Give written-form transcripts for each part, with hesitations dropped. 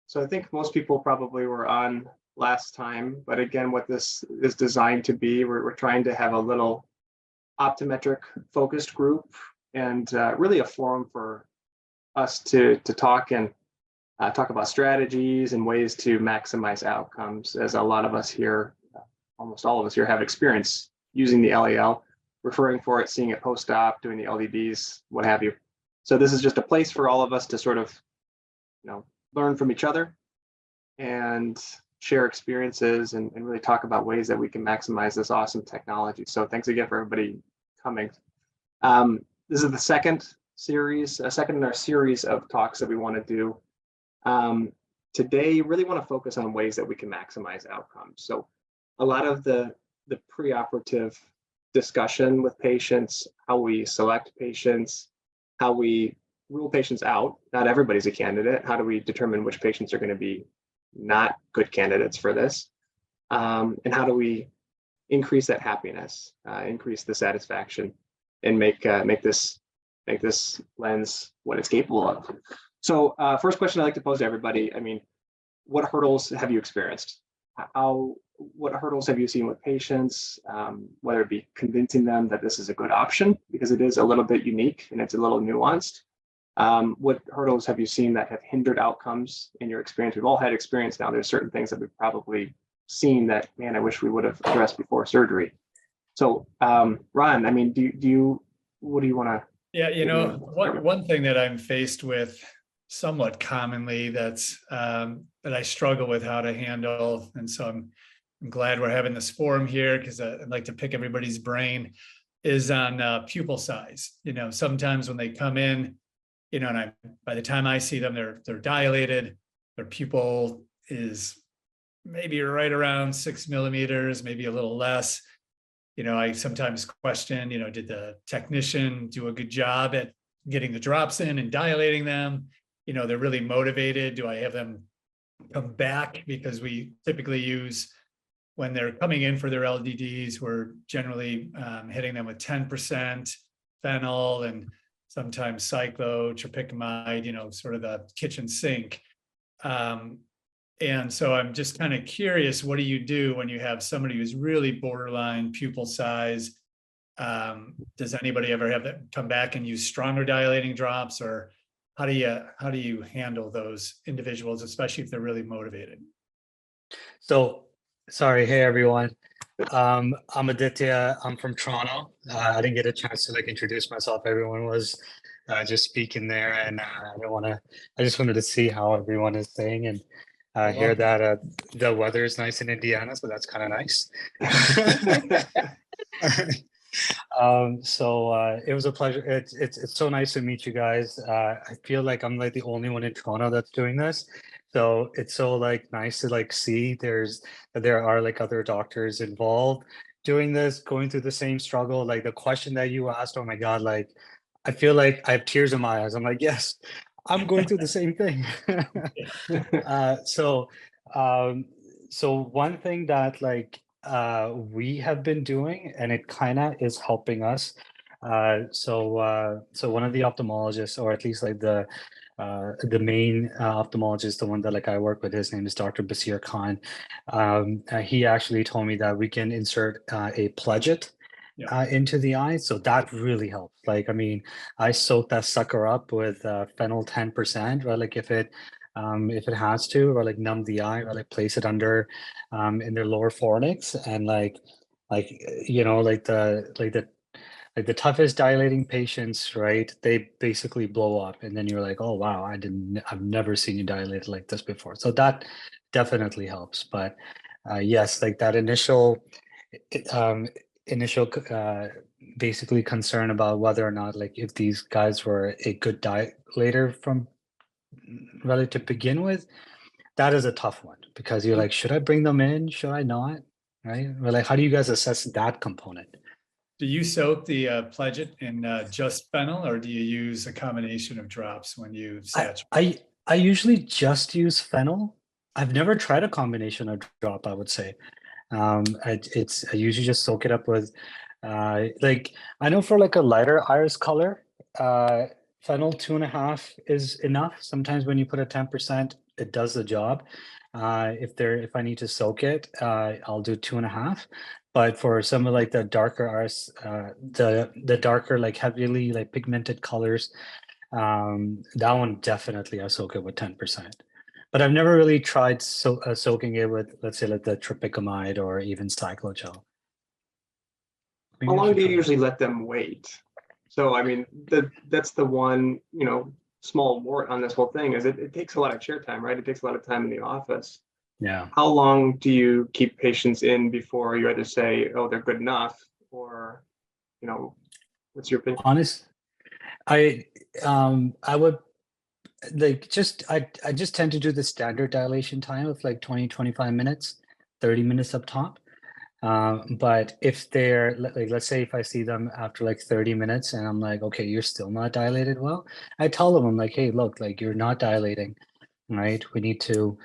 So I think most people probably were on last time, but again, what this is designed to be, we're trying to have a little optometric focused group and really a forum for us to talk and talk about strategies and ways to maximize outcomes, as a lot of us here, almost all of us here, have experience using the LAL, referring for it, seeing it post-op, doing the LDDs, what have you. So this is just a place for all of us to sort of, learn from each other and share experiences and really talk about ways that we can maximize this awesome technology. So thanks again for everybody coming. This is the second in our series of talks that we want to do. Today, really want to focus on ways that we can maximize outcomes. So a lot of the preoperative discussion with patients, how we select patients, how we rule patients out. Not everybody's a candidate. How do we determine which patients are going to be not good candidates for this? And how do we increase that happiness, increase the satisfaction, and make this lens what it's capable of? So first question I'd like to pose to everybody, what hurdles have you experienced? What hurdles have you seen with patients, whether it be convincing them that this is a good option, because it is a little bit unique and it's a little nuanced? What hurdles have you seen that have hindered outcomes in your experience? We've all had experience now. There's certain things that we've probably seen that, man, I wish we would have addressed before surgery. So Ron, what do you want to? Yeah, one thing that I'm faced with somewhat commonly that I struggle with how to handle, and so I'm glad we're having this forum here because I'd like to pick everybody's brain, is on pupil size. Sometimes when they come in, and by the time I see them, they're dilated. Their pupil is maybe right around 6 millimeters, maybe a little less. I sometimes question, did the technician do a good job at getting the drops in and dilating them? They're really motivated. Do I have them come back? Because we typically use, when they're coming in for their LDDs, we're generally hitting them with 10% phenol and sometimes cyclotropicamide, sort of the kitchen sink. And so I'm just kind of curious, what do you do when you have somebody who's really borderline pupil size? Does anybody ever have that come back and use stronger dilating drops, or how do you handle those individuals, especially if they're really motivated? So, sorry, hey everyone. I'm Aditya. I'm from Toronto. I didn't get a chance to introduce myself. Everyone was just speaking there, and I just wanted to see how everyone is saying and hear that the weather is nice in Indiana, so that's kind of nice. It was a pleasure. It's so nice to meet you guys. I feel like I'm the only one in Toronto that's doing this. So it's so nice to see there are other doctors involved doing this, going through the same struggle. The question that you asked, oh my God, I feel like I have tears in my eyes. I'm yes, I'm going through the same thing. So one thing that we have been doing, and it kind of is helping us. So one of the ophthalmologists, or at least the main ophthalmologist, the one that I work with, his name is Dr. Basir Khan. He actually told me that we can insert a pledget into the eye, so that really helps. I soak that sucker up with phenol 10%, right? If it has to, or numb the eye, or place it under in their lower fornix, and the toughest dilating patients, right? They basically blow up, and then you're oh wow, I've never seen you dilate like this before. So that definitely helps. But yes, that initial basically concern about whether or not if these guys were a good dilator from really to begin with, that is a tough one, because you're should I bring them in? Should I not? Right? Well, how do you guys assess that component? Do you soak the pledget in just phenol, or do you use a combination of drops when you saturate? I usually just use phenol. I've never tried a combination of drop, I would say. I usually just soak it up with I know for a lighter iris color, phenol 2.5 is enough. Sometimes when you put a 10%, it does the job. If I need to soak it, I'll do 2.5. But for some of like the darker the darker, like heavily like pigmented colors, that one definitely I soak it with 10%. But I've never really tried soaking it with, let's say, like the tropicamide or even cyclogel. How long do you usually let them wait? So, I mean, that's the one, small wart on this whole thing is it takes a lot of chair time, right? It takes a lot of time in the office. Yeah. How long do you keep patients in before you either say, oh, they're good enough, or, what's your opinion? I would like I just tend to do the standard dilation time of like 20-25 minutes, 30 minutes up top. But if they're like, let's say if I see them after like 30 minutes and I'm like, okay, you're still not dilated well, I tell them, I'm like, hey, look, like you're not dilating, right? We need to,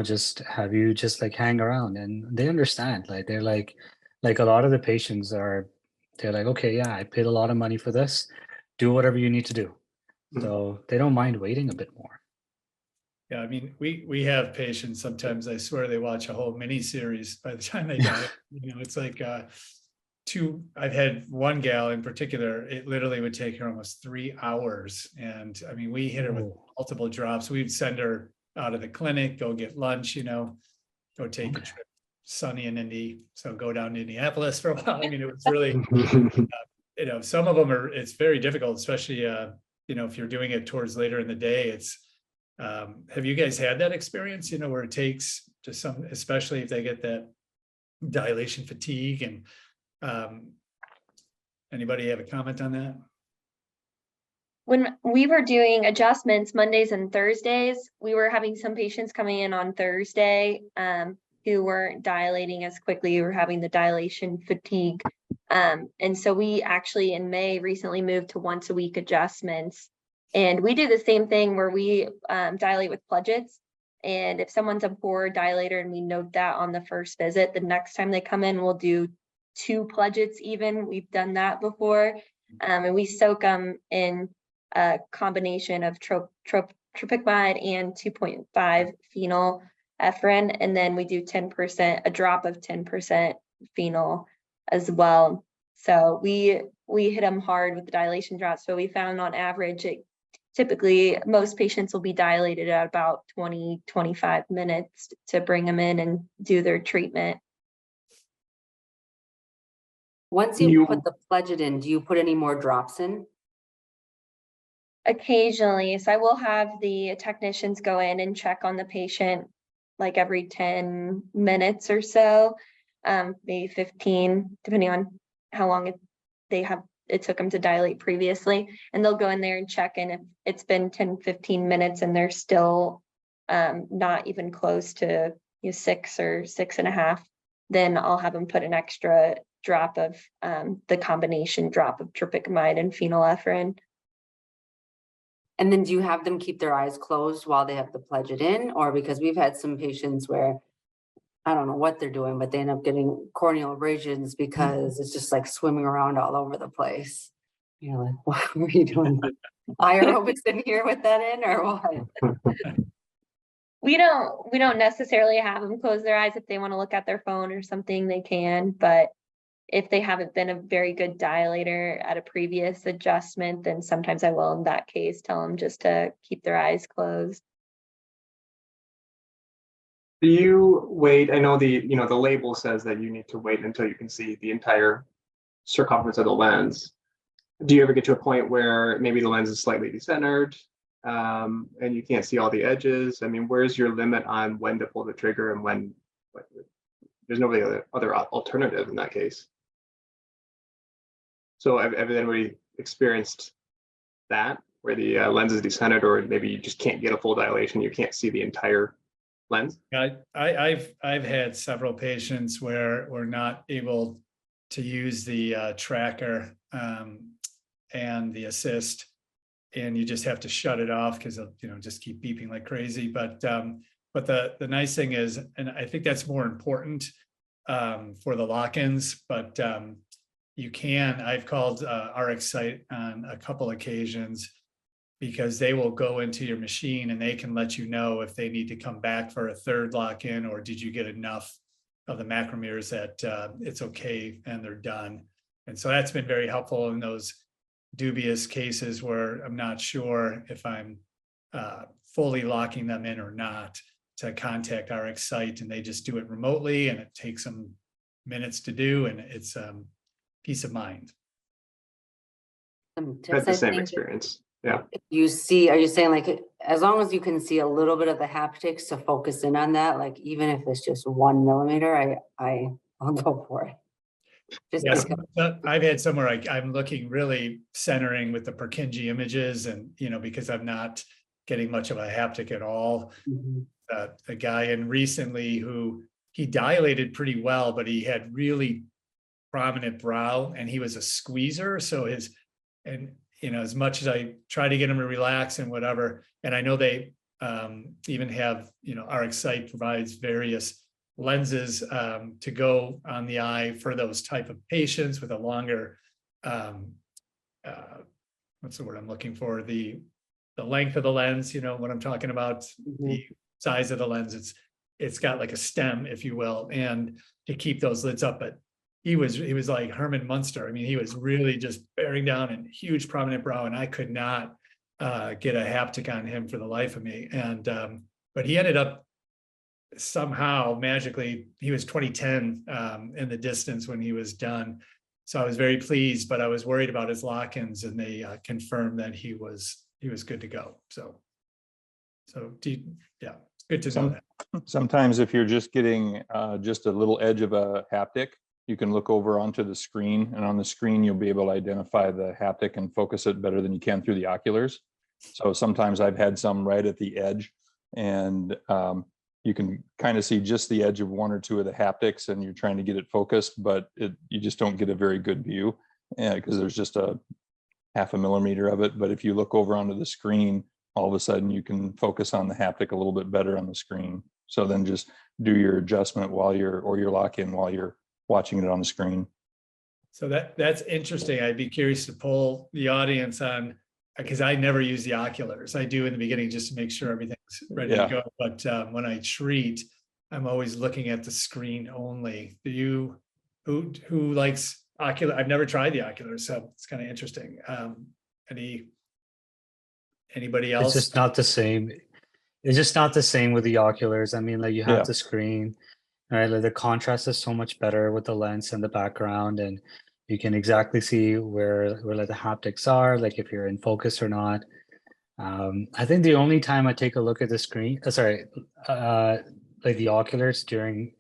just have you just like hang around, and they understand. Like they're like a lot of the patients they're like, okay, yeah, I paid a lot of money for this. Do whatever you need to do. So they don't mind waiting a bit more. Yeah, I mean, we have patients, sometimes I swear they watch a whole mini series by the time they die. It's like I've had one gal in particular, it literally would take her almost 3 hours. And I mean, we hit her with multiple drops. We'd send her out of the clinic, go get lunch, go take a trip, Sunny and Indy. So go down to Indianapolis for a while. I mean, it was really, some of them it's very difficult, especially, if you're doing it towards later in the day. Have you guys had that experience, where it takes just especially if they get that dilation fatigue, and anybody have a comment on that? When we were doing adjustments Mondays and Thursdays, we were having some patients coming in on Thursday who weren't dilating as quickly, or having the dilation fatigue. And so we actually in May recently moved to once a week adjustments. And we do the same thing where we dilate with pledgets. And if someone's a poor dilator and we note that on the first visit, the next time they come in, we'll do 2 pledgets even. We've done that before. And we soak them in a combination of tropicamide and 2.5 phenylephrine. And then we do 10%, a drop of 10% phenyl as well. So we hit them hard with the dilation drops. So we found on average, typically most patients will be dilated at about 20-25 minutes to bring them in and do their treatment. Once you put the pledget in, do you put any more drops in? Occasionally. So I will have the technicians go in and check on the patient like every 10 minutes or so, maybe 15, depending on how long it took them to dilate previously. And they'll go in there and check, and if it's been 10-15 minutes and they're still not even close to 6 or 6.5, then I'll have them put an extra drop of the combination drop of tropicamide and phenylephrine. And then do you have them keep their eyes closed while they have the pledget in? Or because we've had some patients where I don't know what they're doing, but they end up getting corneal abrasions because it's just like swimming around all over the place. You're like, what were you doing? Aerobics in here with that in, or what? We don't necessarily have them close their eyes. If they want to look at their phone or something, they can. But if they haven't been a very good dilator at a previous adjustment, then sometimes I will, in that case, tell them just to keep their eyes closed. Do you wait? I know the label says that you need to wait until you can see the entire circumference of the lens. Do you ever get to a point where maybe the lens is slightly decentered and you can't see all the edges? I mean, where's your limit on when to pull the trigger and when? There's no really other alternative in that case. So have anybody experienced that, where the lens is decentered, or maybe you just can't get a full dilation, you can't see the entire lens? I've had several patients where we're not able to use the tracker and the assist, and you just have to shut it off because it'll just keep beeping like crazy. But the nice thing is, and I think that's more important for the lock-ins, but I've called RxSight on a couple occasions, because they will go into your machine and they can let you know if they need to come back for a third lock-in, or did you get enough of the macrometers that it's okay and they're done. And so that's been very helpful in those dubious cases where I'm not sure if I'm fully locking them in or not, to contact RxSight, and they just do it remotely, and it takes them minutes to do, and it's peace of mind. Had the same experience. Yeah. You see, are you saying like, as long as you can see a little bit of the haptics to focus in on that, like even if it's just 1 millimeter, I'll go for it. Just Yes, because. I've had somewhere I'm looking really centering with the Purkinje images, and because I'm not getting much of a haptic at all. Mhm. A guy in recently who he dilated pretty well, but he had really prominent brow, and he was a squeezer. So as much as I try to get him to relax and whatever, and I know they even have, RxSight provides various lenses to go on the eye for those type of patients with a longer, what's the word I'm looking for? The length of the lens, what I'm talking about, the size of the lens, it's got like a stem, if you will, and to keep those lids up. But he was like Herman Munster. I mean, he was really just bearing down and huge prominent brow, and I could not get a haptic on him for the life of me. And but he ended up somehow magically, he was 2010 in the distance when he was done. So I was very pleased, but I was worried about his lock-ins, and they confirmed that he was good to go. So yeah, good to know that. Sometimes if you're just getting just a little edge of a haptic, you can look over onto the screen, and on the screen, you'll be able to identify the haptic and focus it better than you can through the oculars. So sometimes I've had some right at the edge, and you can kind of see just the edge of 1 or 2 of the haptics, and you're trying to get it focused, but you just don't get a very good view because there's just a 0.5 millimeter of it. But if you look over onto the screen, all of a sudden you can focus on the haptic a little bit better on the screen. So then just do your adjustment or your lock-in while you're watching it on the screen. So that's interesting. I'd be curious to poll the audience on, because I never use the oculars. I do in the beginning just to make sure everything's ready to go. But when I treat, I'm always looking at the screen only. Do you, who likes ocular? I've never tried the oculars, so it's kind of interesting. Anybody else? It's just not the same. It's just not the same with the oculars. I mean, like you have the screen, right? Like the contrast is so much better with the lens and the background, and you can exactly see where like the haptics are, like if you're in focus or not. I think the only time I take a look at the screen, like the oculars during,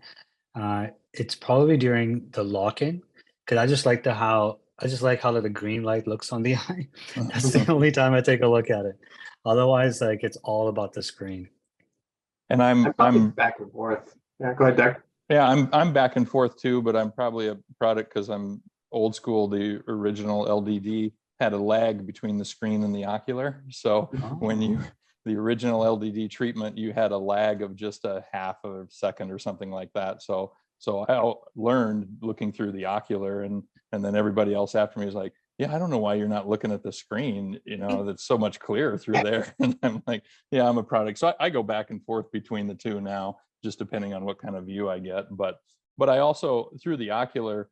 it's probably during the lock-in, because I just like how like, the green light looks on the eye. That's the only time I take a look at it. Otherwise, like it's all about the screen. And I'm back and forth. Yeah, go ahead, Doug. Yeah, I'm back and forth too, but I'm probably a product because I'm old school. The original LDD had a lag between the screen and the ocular. So when the original LDD treatment, you had a lag of just a 1/2 second or something like that. So I learned looking through the ocular, and then everybody else after me was like, yeah, I don't know why you're not looking at the screen, that's so much clearer through there. And I'm like, yeah, I'm a product. So I go back and forth between the two now, just depending on what kind of view I get. But I also, through the ocular,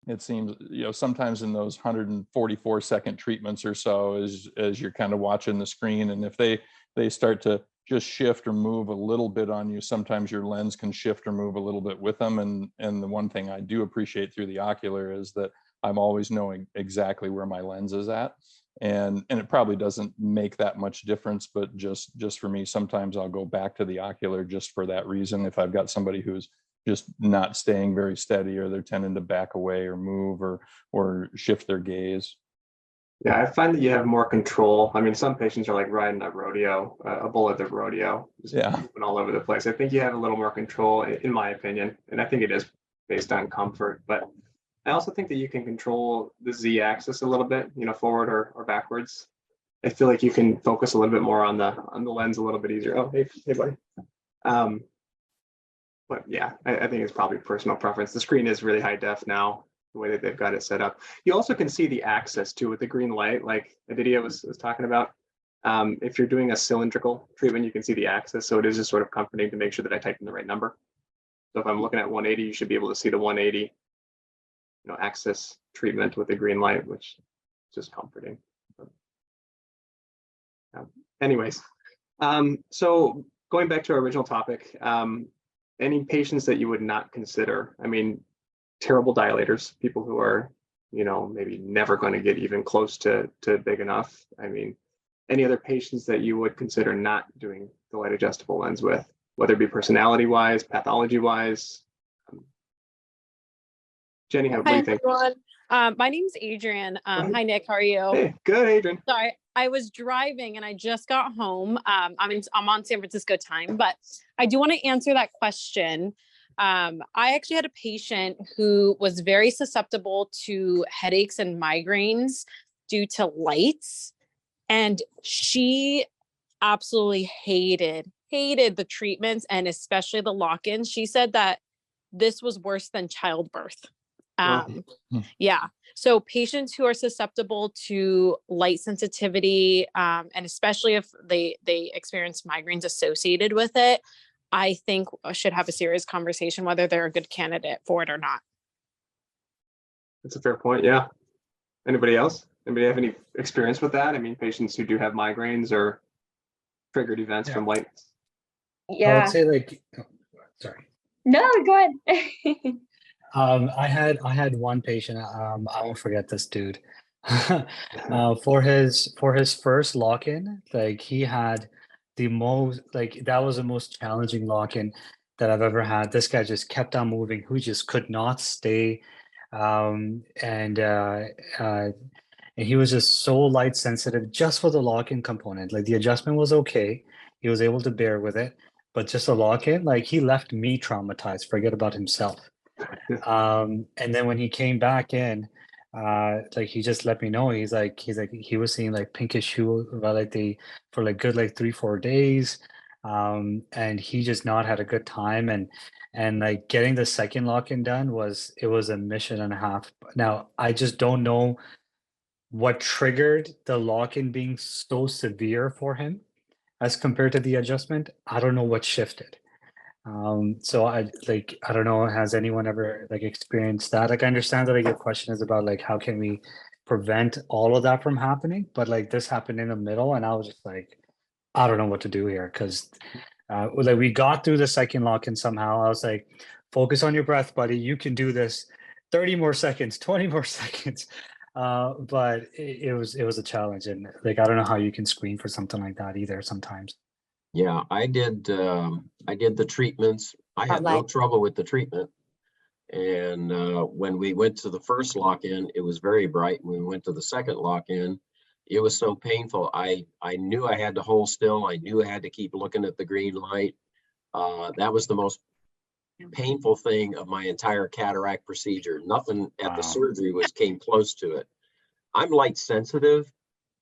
it seems, sometimes in those 144-second treatments or so, as you're kind of watching the screen, and if they start to just shift or move a little bit on you, sometimes your lens can shift or move a little bit with them. And the one thing I do appreciate through the ocular is that I'm always knowing exactly where my lens is at. And it probably doesn't make that much difference, but just for me, sometimes I'll go back to the ocular just for that reason. If I've got somebody who's just not staying very steady, or they're tending to back away or move or shift their gaze. Yeah, I find that you have more control. I mean, some patients are like riding a rodeo, a bull at the rodeo, just moving all over the place. I think you have a little more control, in my opinion, and I think it is based on comfort. But I also think that you can control the Z-axis a little bit, forward or backwards. I feel like you can focus a little bit more on the lens a little bit easier. Oh, hey buddy. But yeah, I think it's probably personal preference. The screen is really high def now, the way that they've got it set up. You also can see the axis too with the green light, like the video was talking about. If you're doing a cylindrical treatment, you can see the axis. So it is just sort of comforting to make sure that I type in the right number. So if I'm looking at 180, you should be able to see the 180, axis treatment with the green light, which is just comforting. Anyways, so going back to our original topic, any patients that you would not consider, I mean, terrible dilators, people who are, maybe never going to get even close to big enough. I mean, any other patients that you would consider not doing the light adjustable lens with, whether it be personality wise, pathology wise. Jenny, what do you think? Everyone. My name's Adrian. Hi, Nick. How are you? Hey, good, Adrian. Sorry, I was driving and I just got home. I'm on San Francisco time, but I do want to answer that question. I actually had a patient who was very susceptible to headaches and migraines due to lights, and she absolutely hated the treatments and especially the lock-ins. She said that this was worse than childbirth. Yeah. So patients who are susceptible to light sensitivity, and especially if they experience migraines associated with it, I think should have a serious conversation whether they're a good candidate for it or not. That's a fair point. Yeah. Anybody else? Anybody have any experience with that? I mean, patients who do have migraines or triggered events from light. I Yeah. would say sorry. No, go ahead. I had one patient. I won't forget this dude. For his first lock-in, he had the most that was the most challenging lock-in that I've ever had. This guy just kept on moving. Who just could not stay, and he was just so light sensitive just for the lock-in component. The adjustment was okay. He was able to bear with it, but just the lock-in, he left me traumatized. Forget about himself. And then when he came back in, he just let me know, he was seeing pinkish hue for good 3-4 days, and he just not had a good time, and getting the second lock-in done was a mission and a half. Now I just don't know what triggered the lock-in being so severe for him as compared to the adjustment. I don't know what shifted. So I don't know, has anyone ever experienced that? I understand that your question is about how can we prevent all of that from happening, but this happened in the middle and I was just I don't know what to do here, because we got through the second lock-in somehow. I was focus on your breath, buddy, you can do this. 30 more seconds, 20 more seconds. But it was a challenge, and I don't know how you can screen for something like that either sometimes. Yeah, I did the treatments. I had no trouble with the treatment. And when we went to the first lock-in, it was very bright. When we went to the second lock-in, it was so painful. I knew I had to hold still. I knew I had to keep looking at the green light. That was the most painful thing of my entire cataract procedure. Nothing at the surgery came close to it. I'm light sensitive.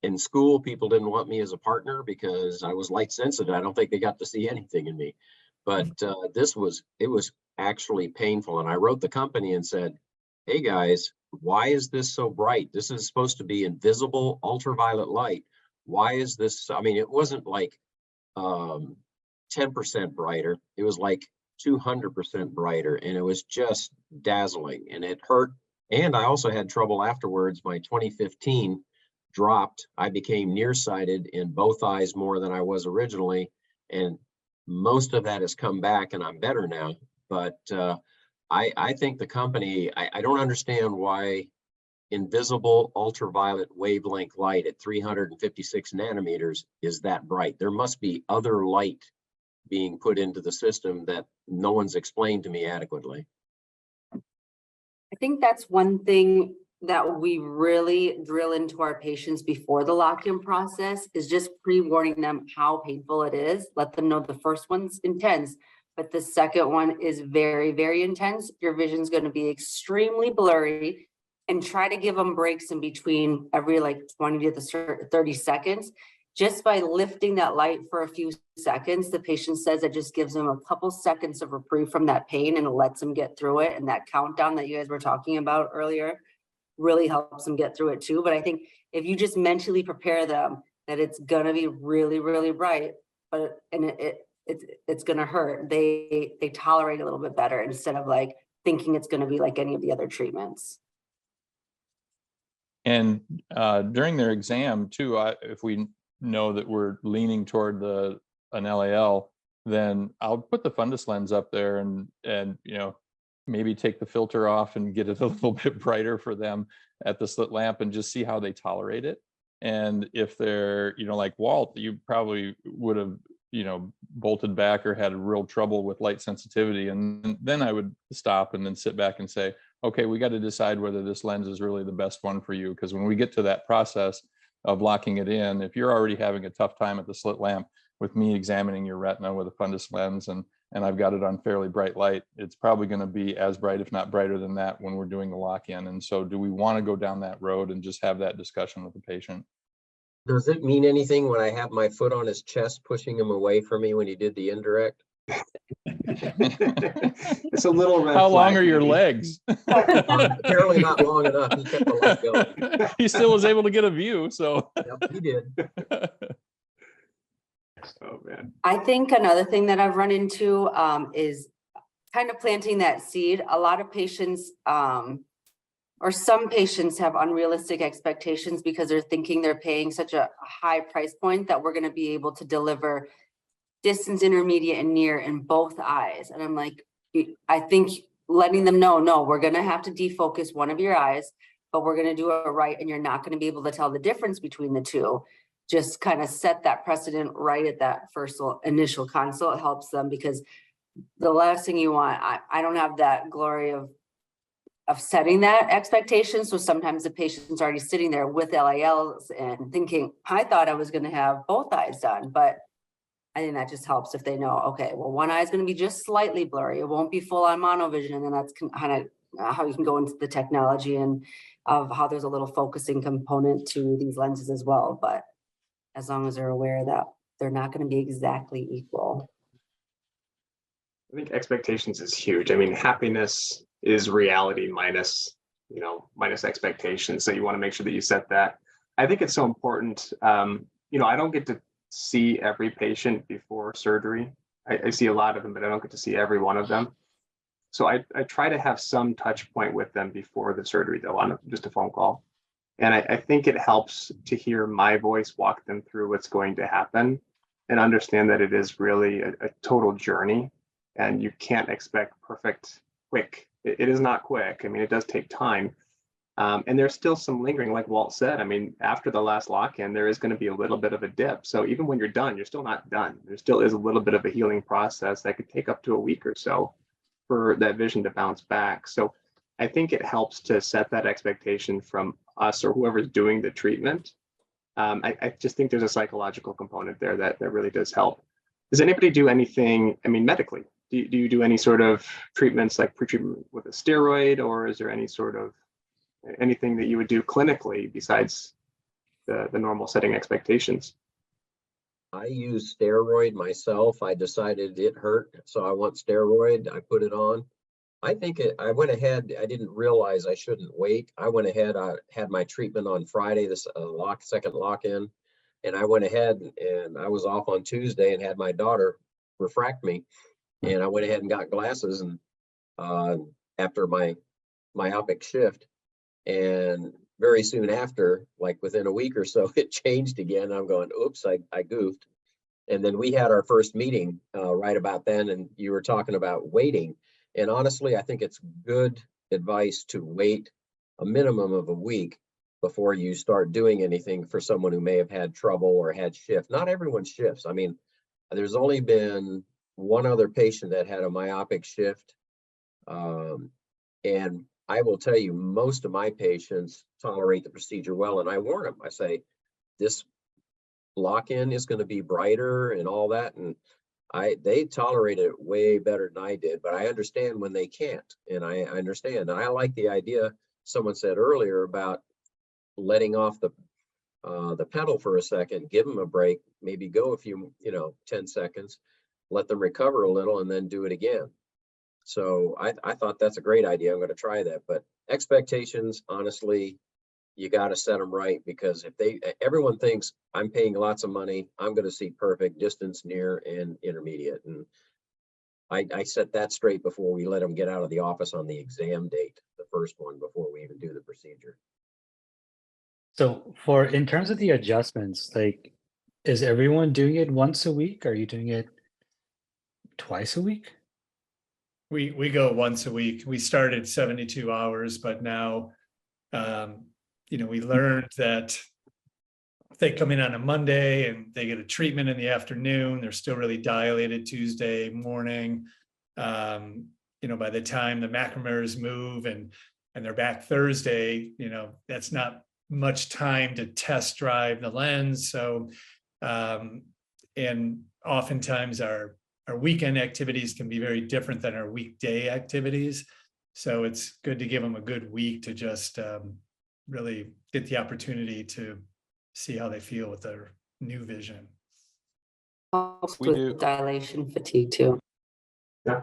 In school, people didn't want me as a partner because I was light sensitive. I don't think they got to see anything in me, but it was actually painful. And I wrote the company and said, hey guys, why is this so bright? This is supposed to be invisible ultraviolet light. Why is this? I mean, it wasn't 10% brighter. It was 200% brighter, and it was just dazzling, and it hurt. And I also had trouble afterwards. My 2015 dropped. I became nearsighted in both eyes more than I was originally, and most of that has come back and I'm better now. But I think the company, I don't understand why invisible ultraviolet wavelength light at 356 nanometers is that bright. There must be other light being put into the system that no one's explained to me adequately. I think that's one thing that we really drill into our patients before the lock-in process, is just pre-warning them how painful it is. Let them know the first one's intense, but the second one is very, very intense. Your vision's going to be extremely blurry, and try to give them breaks in between every 20 to 30 seconds. Just by lifting that light for a few seconds, the patient says it just gives them a couple seconds of reprieve from that pain, and it lets them get through it. And that countdown that you guys were talking about earlier really helps them get through it too. But I think if you just mentally prepare them, that it's gonna be really, really bright, but it's gonna hurt. They tolerate a little bit better instead of like thinking it's gonna be like any of the other treatments. And during their exam too, if we know that we're leaning toward an LAL, then I'll put the fundus lens up there and you know, maybe take the filter off and get it a little bit brighter for them at the slit lamp and just see how they tolerate it. And if they're, you know, like Walt, you probably would have, you know, bolted back or had real trouble with light sensitivity. And then I would stop and then sit back and say, okay, we got to decide whether this lens is really the best one for you. Because when we get to that process of locking it in, if you're already having a tough time at the slit lamp with me examining your retina with a fundus lens and I've got it on fairly bright light, it's probably going to be as bright, if not brighter than that when we're doing the lock-in. And so do we want to go down that road and just have that discussion with the patient? Does it mean anything when I have my foot on his chest, pushing him away from me when he did the indirect? It's a little red How long flag, are your maybe. legs? Apparently not long enough. He kept the light going. He still was able to get a view, so. Yep, he did. Oh man. I think another thing that I've run into is kind of planting that seed. A lot of patients or some patients have unrealistic expectations because they're thinking they're paying such a high price point that we're going to be able to deliver distance, intermediate, and near in both eyes. And I'm like, I think letting them know, no, we're going to have to defocus one of your eyes, but we're going to do it right. And you're not going to be able to tell the difference between the two. Just kind of set that precedent right at that first initial consult. It helps them because the last thing you want, I don't have that glory of setting that expectation. So sometimes the patient's already sitting there with LALs and thinking, I thought I was going to have both eyes done, but I think that just helps if they know, okay, well, one eye is going to be just slightly blurry. It won't be full on monovision. And then that's kind of how you can go into the technology and of how there's a little focusing component to these lenses as well. But as long as they're aware that they're not going to be exactly equal. I think expectations is huge. I mean, happiness is reality minus, minus expectations. So you want to make sure that you set that. I think it's so important. I don't get to see every patient before surgery. I see a lot of them, but I don't get to see every one of them. So I try to have some touch point with them before the surgery, though, on just a phone call. And I think it helps to hear my voice walk them through what's going to happen and understand that it is really a total journey and you can't expect perfect quick. It is not quick. I mean, it does take time. And there's still some lingering, like Walt said. I mean, after the last lock-in, there is going to be a little bit of a dip. So even when you're done, you're still not done. There still is a little bit of a healing process that could take up to a week or so for that vision to bounce back. So I think it helps to set that expectation from us or whoever's doing the treatment. I just think there's a psychological component there that really does help. Does anybody do anything, medically? Do you do any sort of treatments like pre-treatment with a steroid, or is there any sort of anything that you would do clinically besides the normal setting expectations? I use steroid myself. I decided it hurt, so I want steroid. I put it on. I went ahead. I didn't realize I shouldn't wait. I went ahead. I had my treatment on Friday, this second lock-in, and I went ahead and I was off on Tuesday and had my daughter refract me, and I went ahead and got glasses and after my myopic shift, and very soon after, like within a week or so, it changed again. I'm going, oops, I goofed. And then we had our first meeting right about then, and you were talking about waiting. And honestly, I think it's good advice to wait a minimum of a week before you start doing anything for someone who may have had trouble or had shift. Not everyone shifts. I mean, there's only been one other patient that had a myopic shift. And I will tell you, most of my patients tolerate the procedure well. And I warn them, I say, this lock-in is going to be brighter and all that. And they tolerate it way better than I did, but I understand when they can't. And I understand. And I like the idea someone said earlier about letting off the pedal for a second, give them a break, maybe go a few, 10 seconds, let them recover a little and then do it again. So I thought that's a great idea. I'm going to try that. But expectations, honestly, you got to set them right, because if everyone thinks I'm paying lots of money, I'm going to see perfect, distance, near, and intermediate. And I set that straight before we let them get out of the office on the exam date, the first one, before we even do the procedure. So in terms of the adjustments, like, is everyone doing it once a week? Are you doing it twice a week? We go once a week. We started 72 hours, but now, we learned that if they come in on a Monday and they get a treatment in the afternoon, they're still really dilated Tuesday morning. By the time the macromeres move and they're back Thursday, that's not much time to test drive the lens. So, and oftentimes our weekend activities can be very different than our weekday activities. So it's good to give them a good week to just really get the opportunity to see how they feel with their new vision. Helps We with do. dilation fatigue too.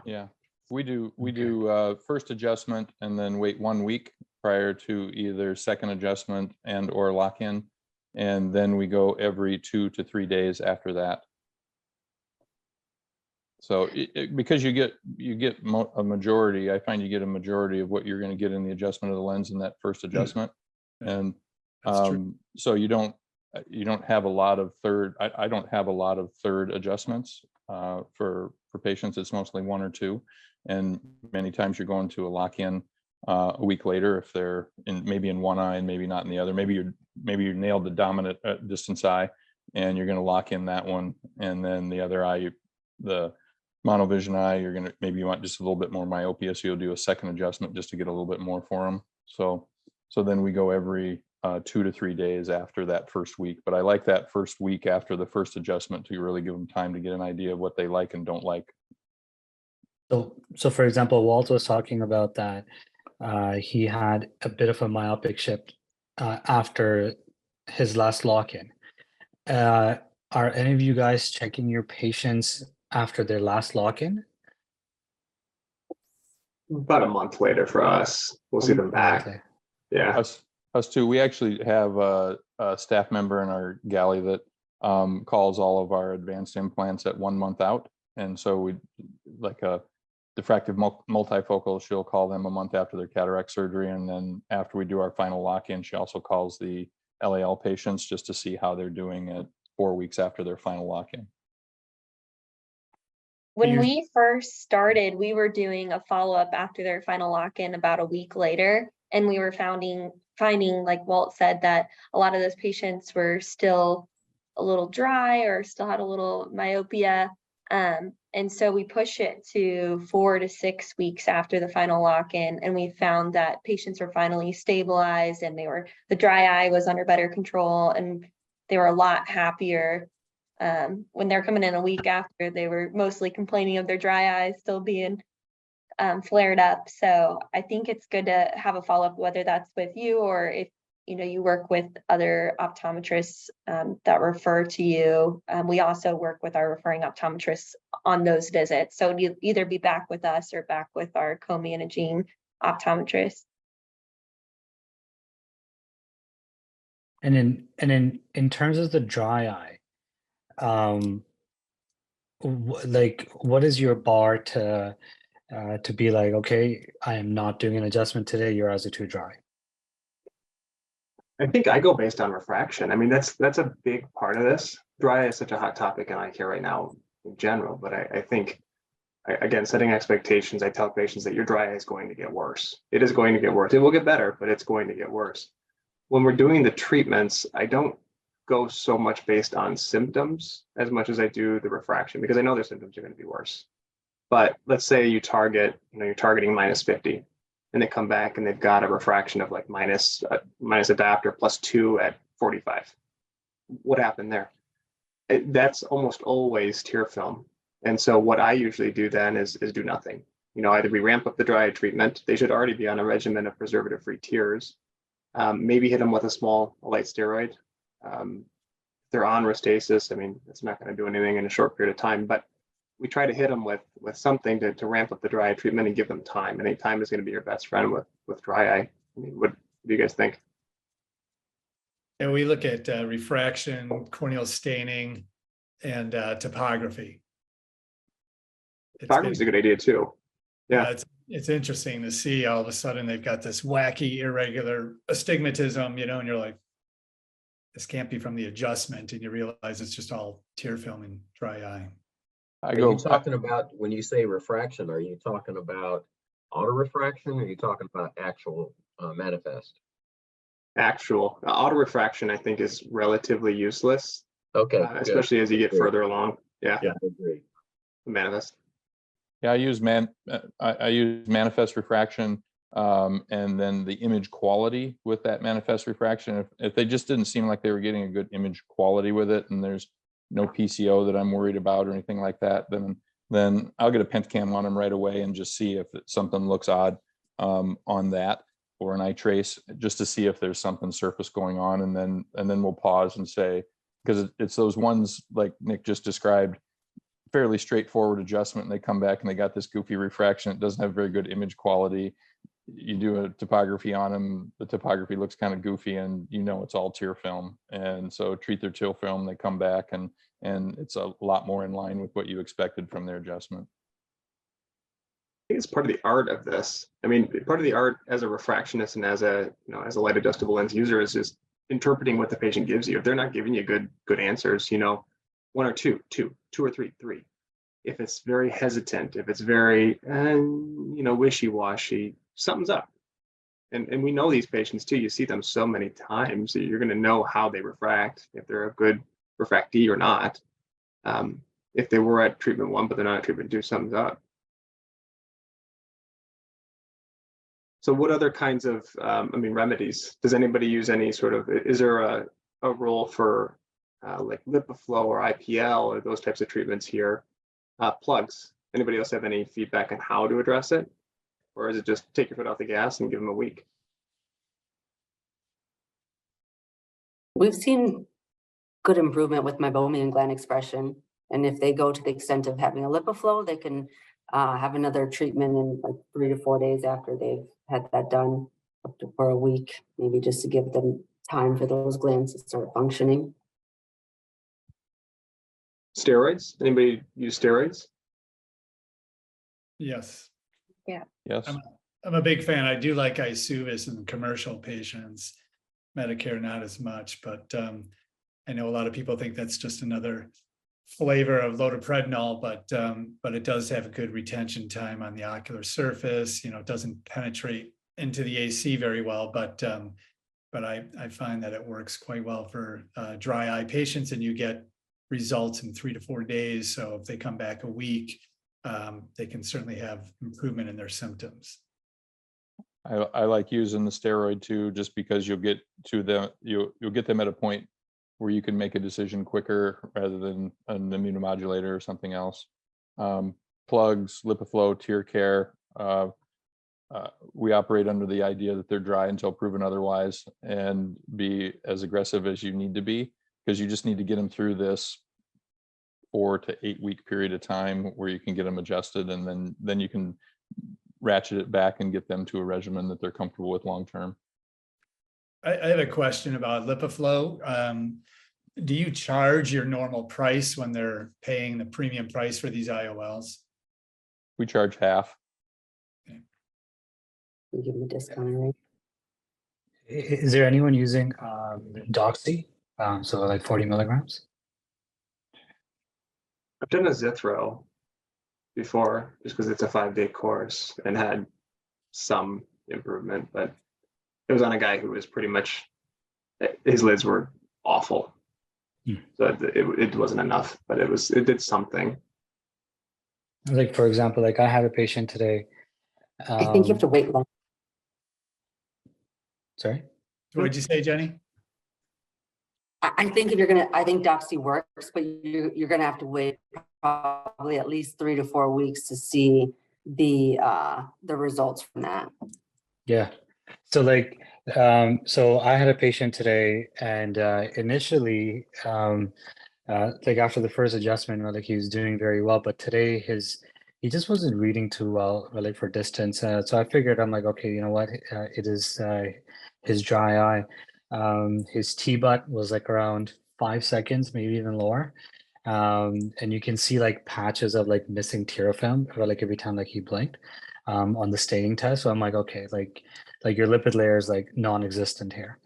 Yeah, we do first adjustment and then wait 1 week prior to either second adjustment and or lock-in. And then we go every 2 to 3 days after that. So because you get a majority, I find you get a majority of what you're going to get in the adjustment of the lens in that first adjustment. And so you don't have a lot of third. I don't have a lot of third adjustments for patients. It's mostly 1 or 2, and many times you're going to a lock-in a week later if they're maybe in one eye and maybe not in the other. Maybe you nailed the dominant distance eye and you're going to lock in that one, and then the other eye, the monovision eye, maybe you want just a little bit more myopia, so you'll do a second adjustment just to get a little bit more for them. So then we go every 2 to 3 days after that first week. But I like that first week after the first adjustment to really give them time to get an idea of what they like and don't like. So for example, Walt was talking about that he had a bit of a myopic shift after his last lock-in. Are any of you guys checking your patients after their last lock-in? About a month later for us, we'll see them back. Yeah. Us too. We actually have a staff member in our galley that calls all of our advanced implants at 1 month out. And so we, like a diffractive multifocal, she'll call them a month after their cataract surgery. And then after we do our final lock-in, she also calls the LAL patients just to see how they're doing at 4 weeks after their final lock-in. When we first started, we were doing a follow-up after their final lock-in about a week later, and we were finding, like Walt said, that a lot of those patients were still a little dry or still had a little myopia. And so we push it to 4 to 6 weeks after the final lock-in, and we found that patients were finally stabilized and the dry eye was under better control, and they were a lot happier. When they're coming in a week after, they were mostly complaining of their dry eyes still being flared up. So I think it's good to have a follow-up, whether that's with you or if you work with other optometrists that refer to you. We also work with our referring optometrists on those visits. So you either be back with us or back with our co-managing optometrist. And in terms of the dry eye, like, what is your bar to be like, okay, I am not doing an adjustment today, your eyes are too dry? I think I go based on refraction. I mean, that's a big part of this. Dry eye is such a hot topic in eye care right now in general, but I think, again, setting expectations, I tell patients that your dry eye is going to get worse. It is going to get worse. It will get better, but it's going to get worse. When we're doing the treatments, I don't go so much based on symptoms as much as I do the refraction, because I know their symptoms are going to be worse. But let's say you target, you're targeting -50, and they come back and they've got a refraction of like minus a diopter +2 at 45. What happened there? That's almost always tear film. And so what I usually do then is do nothing. Either we ramp up the dry eye treatment. They should already be on a regimen of preservative-free tears. Maybe hit them with a light steroid. If they're on Restasis, I mean, it's not going to do anything in a short period of time, but we try to hit them with something to ramp up the dry eye treatment and give them time. I think time is going to be your best friend with dry eye. I mean, what do you guys think? And we look at refraction, corneal staining, and topography. Topography is a good idea too. Yeah. It's interesting to see all of a sudden they've got this wacky irregular astigmatism, you know, and you're like, this can't be from the adjustment, and you realize it's just all tear film and dry eye. Are you talking about, when you say refraction, are you talking about auto-refraction, or are you talking about actual manifest? Actual auto-refraction, I think, is relatively useless. Okay. Especially as you get further along. Yeah. Yeah, I agree. Manifest. Yeah, I use manifest refraction, and then the image quality with that manifest refraction. If they just didn't seem like they were getting a good image quality with it, and there's no PCO that I'm worried about or anything like that, then I'll get a pentacam on them right away and just see if something looks odd on that, or an eye trace, just to see if there's something surface going on, and then we'll pause and say, because it's those ones like Nick just described, fairly straightforward adjustment, and they come back and they got this goofy refraction. It doesn't have very good image quality. You do a topography on them, the topography looks kind of goofy, and you know it's all tear film. And so treat their tear film, they come back and it's a lot more in line with what you expected from their adjustment. I think it's part of the art of this. I mean, part of the art as a refractionist and as a light adjustable lens user is just interpreting what the patient gives you. If they're not giving you good answers, one or two or three. If it's very hesitant, if it's very, wishy-washy, something's up. And we know these patients too. You see them so many times that you're going to know how they refract, if they're a good refractee or not. If they were at treatment 1, but they're not at treatment 2, something's up. So what other kinds of, remedies? Does anybody use any sort of, is there a role for like LipiFlow or IPL or those types of treatments here? Plugs. Anybody else have any feedback on how to address it? Or is it just take your foot off the gas and give them a week? We've seen good improvement with meibomian gland expression. And if they go to the extent of having a LipiFlow, they can have another treatment in like 3 to 4 days after they've had that done, up to for a week, maybe just to give them time for those glands to start functioning. Steroids? Anybody use steroids? Yes. Yeah. Yes. I'm a big fan. I do like Isuvis in commercial patients. Medicare, not as much, but I know a lot of people think that's just another flavor of loteprednol, but it does have a good retention time on the ocular surface. It doesn't penetrate into the AC very well, but I find that it works quite well for dry eye patients, and you get results in 3 to 4 days. So if they come back a week, they can certainly have improvement in their symptoms. I like using the steroid too, just because you'll get to them, you'll get them at a point where you can make a decision quicker rather than an immunomodulator or something else. Plugs, LipiFlow, tear care. We operate under the idea that they're dry until proven otherwise, and be as aggressive as you need to be, because you just need to get them through this 4 to 8 week period of time where you can get them adjusted, and then you can ratchet it back and get them to a regimen that they're comfortable with long term. I have a question about LipiFlow. Do you charge your normal price when they're paying the premium price for these IOLs? We charge half. We give them a discount rate. Is there anyone using Doxy? So like 40 milligrams? I've done a Zithro before, just because it's a 5-day course, and had some improvement, but it was on a guy who was pretty much, his lids were awful. So it wasn't enough, but it did something. Like, for example, like I had a patient today. I think you have to wait long. Sorry? What did you say, Jenny? I think I think Doxy works, but you're gonna have to wait probably at least 3 to 4 weeks to see the results from that. Yeah. So like, so I had a patient today, and initially, like after the first adjustment, like he was doing very well, but today he just wasn't reading too well, like for distance. So I figured, I'm like, okay, you know what, it is his dry eye. His T-butt was like around 5 seconds, maybe even lower. And you can see like patches of like missing tear film, or like every time like he blinked on the staining test. So I'm like, okay, like your lipid layer is like non-existent here.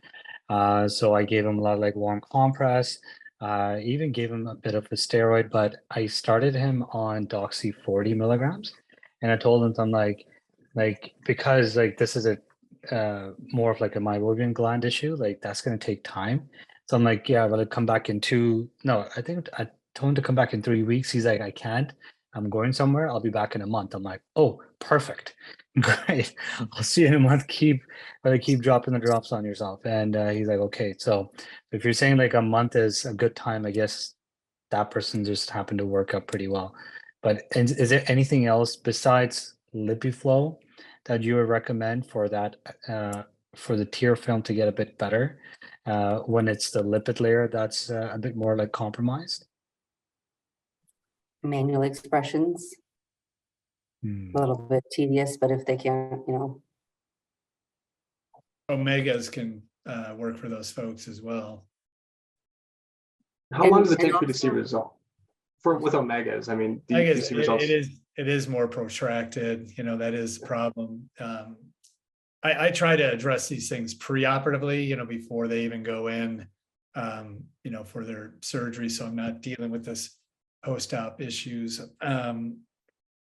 So I gave him a lot of like warm compress, even gave him a bit of a steroid, but I started him on Doxy 40 milligrams. And I told him, I'm like, because like this is a more of like a meibomian gland issue, like that's going to take time. So I'm like, yeah, well, I'll come back in I think I told him to come back in 3 weeks. He's like, I can't. I'm going somewhere. I'll be back in a month. I'm like, oh, perfect. Great. I'll see you in a month. Keep dropping the drops on yourself. And he's like, okay. So if you're saying like a month is a good time, I guess that person just happened to work out pretty well. But is there anything else besides LipiFlow that you would recommend for that for the tear film to get a bit better when it's the lipid layer that's a bit more like compromised? Manual expressions, a little bit tedious, but if they can't, Omegas can work for those folks as well. How long does it And take for you to see result with omegas? I mean, do I you guess see results? it is more protracted. That is a problem. I try to address these things pre-operatively, before they even go in, for their surgery. So I'm not dealing with this post-op issues.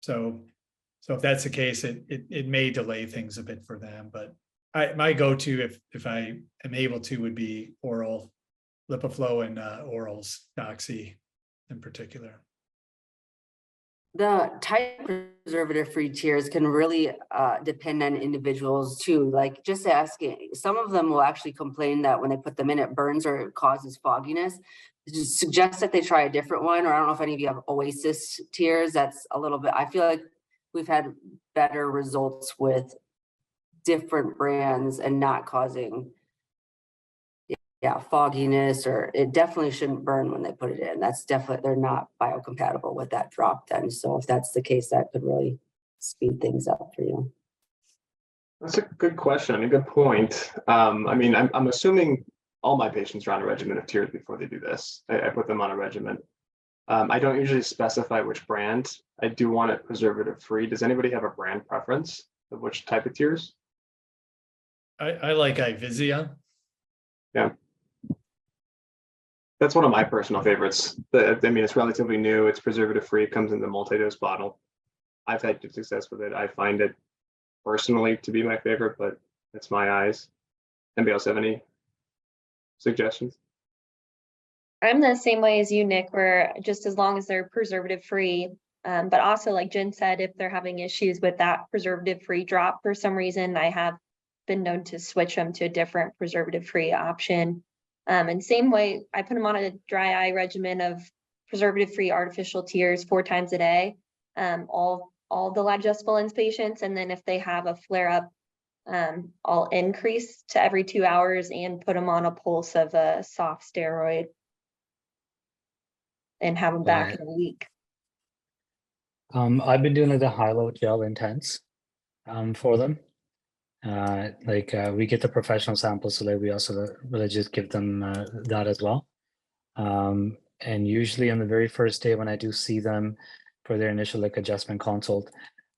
So if that's the case, it may delay things a bit for them. But my go-to, if I am able to, would be oral LipiFlow and orals Doxy in particular. the type preservative-free tears can really depend on individuals too. Like just asking, some of them will actually complain that when they put them in, it burns or it causes fogginess. Just suggest that they try a different one, or I don't know if any of you have Oasis tears. That's a little bit, I feel like we've had better results with different brands and not causing fogginess, or it definitely shouldn't burn when they put it in. That's definitely, they're not biocompatible with that drop then. So if that's the case, that could really speed things up for you. That's a good question. I mean, good point. I mean, I'm assuming all my patients are on a regimen of tears before they do this. I put them on a regimen. I don't usually specify which brand. I do want it preservative free. Does anybody have a brand preference of which type of tears? I like Ivisia. Yeah. That's one of my personal favorites. I mean, it's relatively new. It's preservative free. It comes in the multi-dose bottle. I've had good success with it. I find it personally to be my favorite, but it's my eyes. Anybody else have any suggestions? I'm the same way as you, Nick, where just as long as they're preservative free, but also like Jen said, if they're having issues with that preservative free drop for some reason, I have been known to switch them to a different preservative free option. And same way, I put them on a dry eye regimen of preservative free artificial tears 4 times a day, all the adjustable lens patients. And then if they have a flare up, I'll increase to every 2 hours and put them on a pulse of a soft steroid and have them back in a week. I've been doing like the high-low gel intense for them. We get the professional samples, so that we also really just give them that as well. And usually on the very first day when I do see them for their initial like adjustment consult,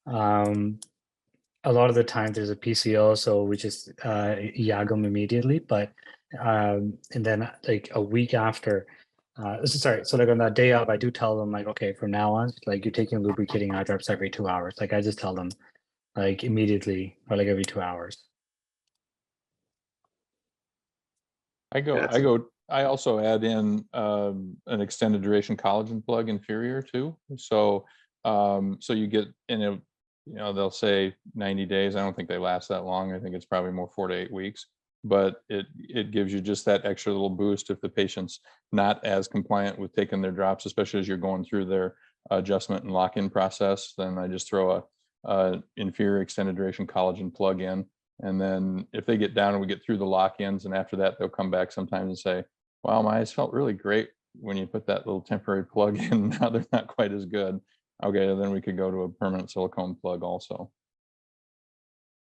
a lot of the time there's a PCO, so we just YAG them immediately. But and then like a week after, so like on that day of, I do tell them like, okay, from now on, like you're taking lubricating eye drops every 2 hours. Like I just tell them like immediately or like every 2 hours. I also add in an extended duration collagen plug inferior too. So you get they'll say 90 days. I don't think they last that long. I think it's probably more 4 to 8 weeks, but it gives you just that extra little boost if the patient's not as compliant with taking their drops, especially as you're going through their adjustment and lock-in process. Then I just throw a inferior extended duration collagen plug in. And then if they get down and we get through the lock-ins, and after that, they'll come back sometimes and say, wow, my eyes felt really great when you put that little temporary plug in. Now they're not quite as good. Okay, then we could go to a permanent silicone plug also.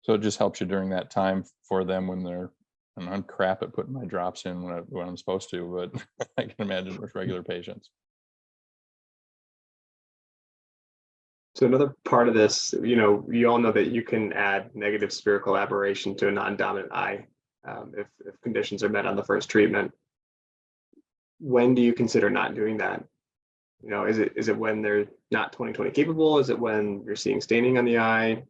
So it just helps you during that time for them when they're I'm crap at putting my drops in when I'm supposed to, but I can imagine with regular patients. So another part of this, you all know that you can add negative spherical aberration to a non-dominant eye if conditions are met on the first treatment. When do you consider not doing that? Is it when they're not 20/20 capable? Is it when you're seeing staining on the eye?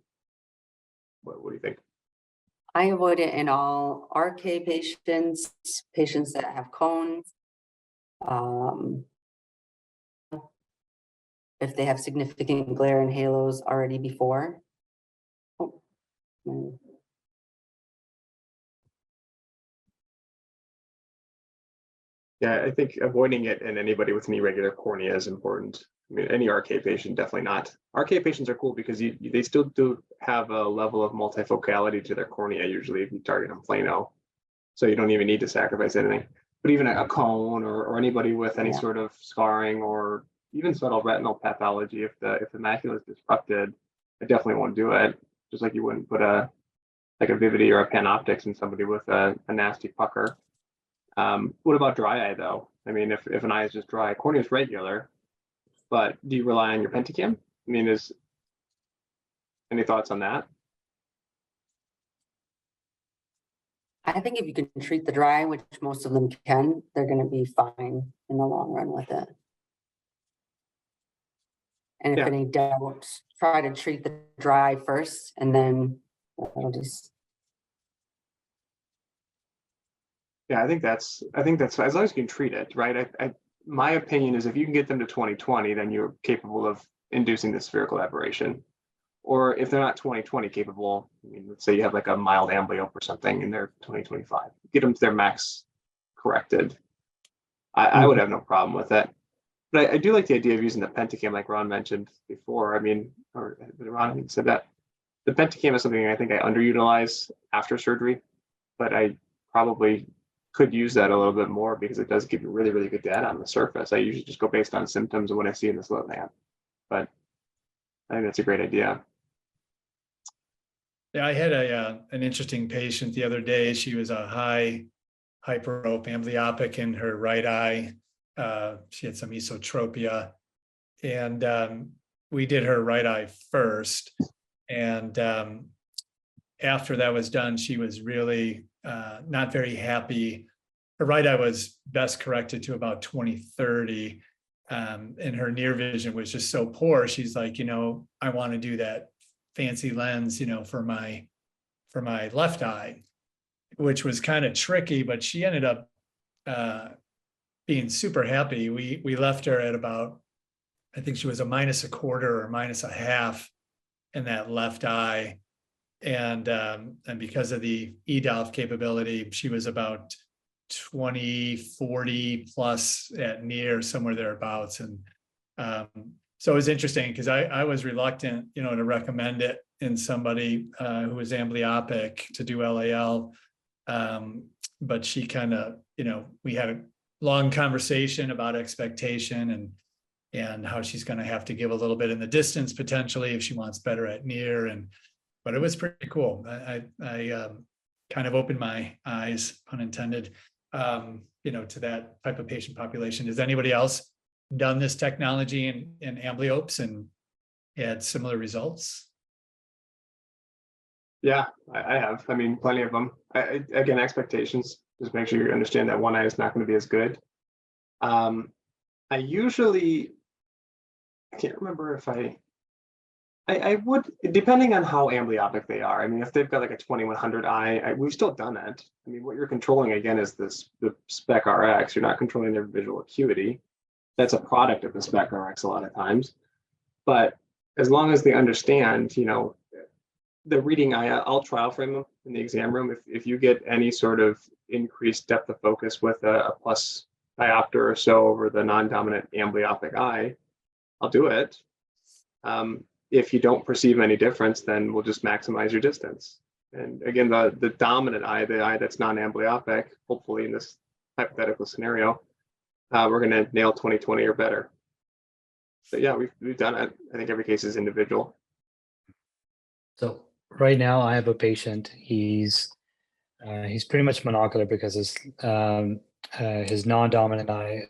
What do you think? I avoid it in all RK patients, patients that have cones. If they have significant glare and halos already before. Oh. Yeah, I think avoiding it in anybody with an irregular cornea is important. I mean, any RK patient, definitely not. RK patients are cool because they still do have a level of multifocality to their cornea, usually if you target them plano. So you don't even need to sacrifice anything. But even a cone or anybody with any sort of scarring or even subtle retinal pathology, if the macula is disrupted, I definitely won't do it. Just like you wouldn't put a Vivity or a Panoptix in somebody with a nasty pucker. What about dry eye though? I mean, if an eye is just dry, cornea is regular, but do you rely on your pentacam? I mean, any thoughts on that? I think if you can treat the dry, which most of them can, they're going to be fine in the long run with it. And if any doubts, try to treat the dry first, and then it'll just. Yeah, I think that's as long as you can treat it, right? My opinion is if you can get them to 20/20, then you're capable of inducing the spherical aberration. Or if they're not 20/20 capable, I mean, let's say you have like a mild amblyop or something and they're 20/25, get them to their max corrected. I would have no problem with it. But I do like the idea of using the pentacam like Ron mentioned before. I mean, or Ron, I think said that. The pentacam is something I think I underutilize after surgery, but I probably could use that a little bit more because it does give you really, really good data on the surface. I usually just go based on symptoms and what I see in the slow lamp. But I think that's a great idea. Yeah, I had an interesting patient the other day. She was a high hyperope amblyopic in her right eye. She had some esotropia, and we did her right eye first. And after that was done, she was really not very happy. Her right eye was best corrected to about 20/30, and her near vision was just so poor. She's like, I want to do that fancy lens, for my left eye, which was kind of tricky, but she ended up being super happy. We left her at about, I think she was a -1/4 or -1/2 in that left eye. And because of the EDOF capability, she was about 20/40 plus at near, somewhere thereabouts. And so it was interesting because I was reluctant, to recommend it in somebody who was amblyopic to do LAL. But she kind of, we had a long conversation about expectation and how she's going to have to give a little bit in the distance potentially if she wants better at near. But it was pretty cool. I kind of opened my eyes, pun intended, to that type of patient population. Has anybody else done this technology in amblyopes and had similar results? Yeah, I have. I mean, plenty of them. Again, expectations. Just make sure you understand that one eye is not going to be as good. I can't remember if I would, depending on how amblyopic they are. I mean, if they've got like a 2100 eye, we've still done it. I mean, what you're controlling again is the spec RX. You're not controlling their visual acuity. That's a product of the spec RX a lot of times. But as long as they understand, the reading eye, I'll trial frame them in the exam room. If you get any sort of increased depth of focus with a plus diopter or so over the non-dominant amblyopic eye, I'll do it. If you don't perceive any difference, then we'll just maximize your distance. And again, the dominant eye, the eye that's non-amblyopic, hopefully in this hypothetical scenario, we're going to nail 20/20 or better. But yeah, we've done it. I think every case is individual. So right now I have a patient. He's He's pretty much monocular because his non-dominant eye,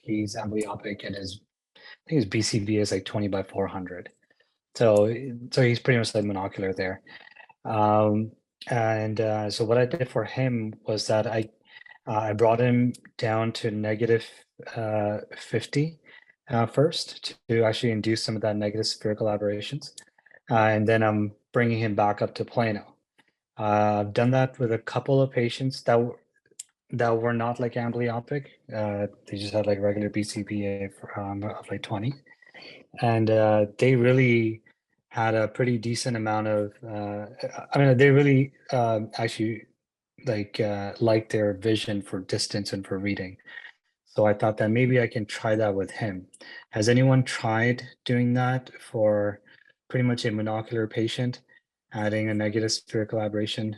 he's amblyopic, and I think his BCV is like 20 by 400. So he's pretty much like monocular there. So what I did for him was that I brought him down to negative 50 first to actually induce some of that negative spherical aberrations. And then I'm bringing him back up to plano. I've done that with a couple of patients that were not like amblyopic. They just had like regular BCVA of like 20. And they really had a pretty decent amount of, they really actually liked their vision for distance and for reading. So I thought that maybe I can try that with him. Has anyone tried doing that for pretty much a monocular patient, adding a negative spherical aberration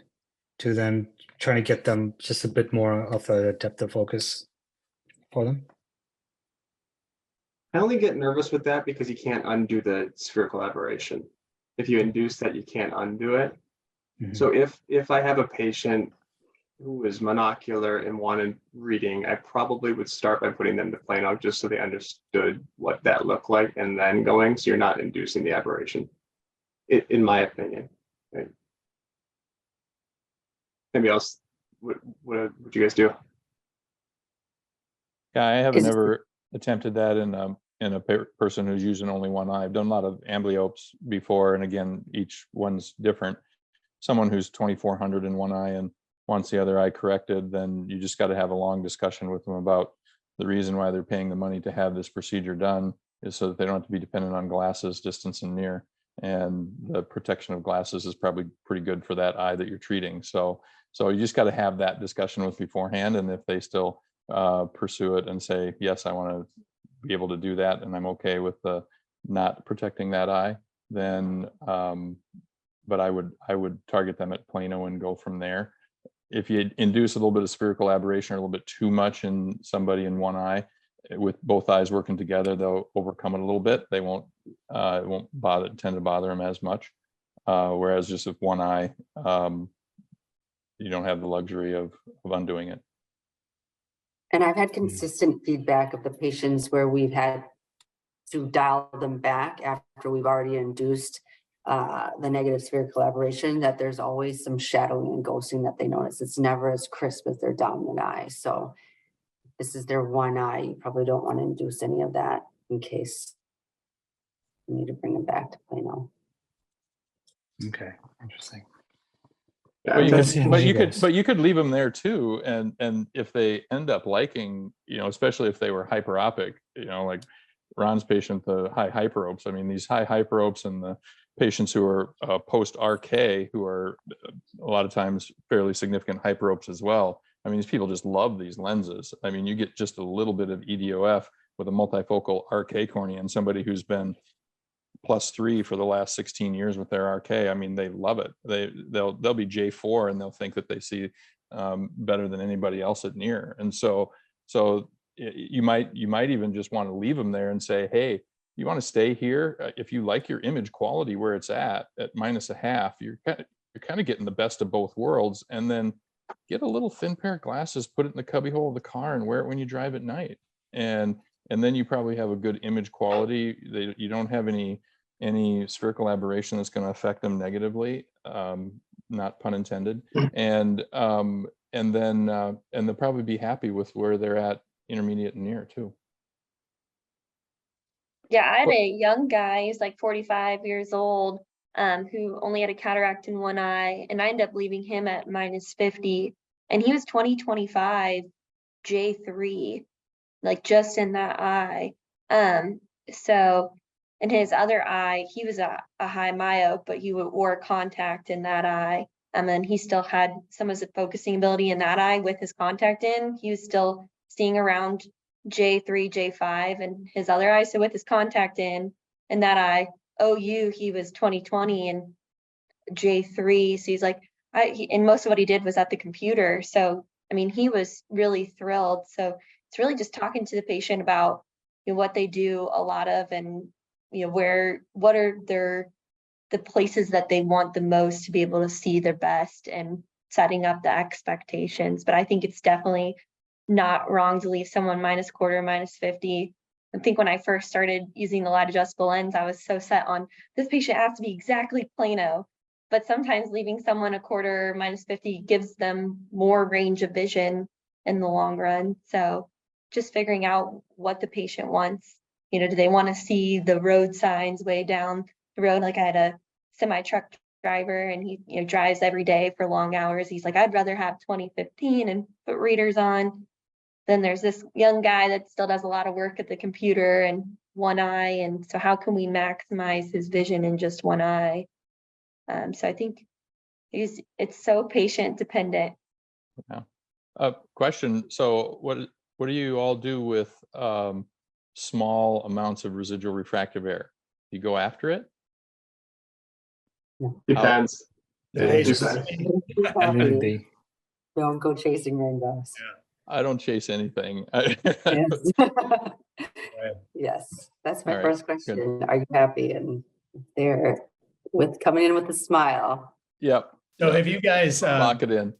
to them, trying to get them just a bit more of a depth of focus for them? I only get nervous with that because you can't undo the spherical aberration. If you induce that, you can't undo it. Mhm. So if I have a patient who is monocular and wanted reading, I probably would start by putting them to plano just so they understood what that looked like and then going, so you're not inducing the aberration, in my opinion. Right? Anybody else, what would you guys do? Yeah, I haven't Is- ever attempted that in a person who's using only one eye. I've done a lot of amblyopes before, and again, each one's different. Someone who's 2400 in one eye and wants the other eye corrected, then you just got to have a long discussion with them about the reason why they're paying the money to have this procedure done is so that they don't have to be dependent on glasses, distance and near. And the protection of glasses is probably pretty good for that eye that you're treating. So you just got to have that discussion with beforehand. And if they still pursue it and say, yes, I want to be able to do that, and I'm okay with not protecting that eye, then but I would target them at plano and go from there. If you induce a little bit of spherical aberration or a little bit too much in somebody in one eye, with both eyes working together, they'll overcome it a little bit. They won't it won't tend to bother them as much. Whereas just with one eye, you don't have the luxury of undoing it. And I've had consistent feedback of the patients where we've had to dial them back after we've already induced the negative spherical aberration, that there's always some shadowing and ghosting that they notice. It's never as crisp as their dominant eye. So this is their one eye. You probably don't want to induce any of that in case you need to bring them back to plano. Okay, interesting. But you could leave them there too, and if they end up liking, especially if they were hyperopic, like Ron's patient, the high hyperopes. I mean, these high hyperopes and the patients who are post RK, who are a lot of times fairly significant hyperopes as well. I mean, these people just love these lenses. I mean, you get just a little bit of EDOF with a multifocal RK cornea, and somebody who's been +3 for the last 16 years with their RK. I mean, they love it. They'll be J4 and they'll think that they see better than anybody else at near. And so you might even just want to leave them there and say, hey, you want to stay here? If you like your image quality where it's at -0.5, you're kind of getting the best of both worlds. And then get a little thin pair of glasses, put it in the cubbyhole of the car, and wear it when you drive at night. And then you probably have a good image quality. You don't have any spherical aberration that's going to affect them negatively, not pun intended. And they'll probably be happy with where they're at intermediate and near too. Yeah, I had a young guy, he's like 45 years old, who only had a cataract in one eye, and I ended up leaving him at -50, and he was 20/25 J3, like just in that eye. So in his other eye, he was a high myope, but he wore a contact in that eye. And then he still had some of his focusing ability in that eye with his contact in. He was still seeing around J3, J5 in his other eye. So with his contact in that eye, OU, he was 20/20 and J3. So he's like, and most of what he did was at the computer. So, I mean, he was really thrilled. So it's really just talking to the patient about what they do a lot of, and what are the places that they want the most to be able to see their best, and setting up the expectations. But I think it's definitely not wrong to leave someone -1/4, -50. I think when I first started using the light adjustable lens, I was so set on this patient has to be exactly plano. But sometimes leaving someone -1/4, -50 gives them more range of vision in the long run. So just figuring out what the patient wants. You know, do they want to see the road signs way down the road? Like I had a semi truck driver and he, you know, drives every day for long hours. He's like, I'd rather have 20/15 and put readers on. Then there's this young guy that still does a lot of work at the computer and one eye. And so how can we maximize his vision in just one eye? So I think it's so patient dependent. Yeah. Question. So what do you all do with small amounts of residual refractive error? You go after it? Depends. Maybe. Don't go chasing rainbows. I don't chase anything. Yes. Yes, that's my All right, first question. Are you happy? And they're coming in with a smile. Yep. So have you guys, Lock it in.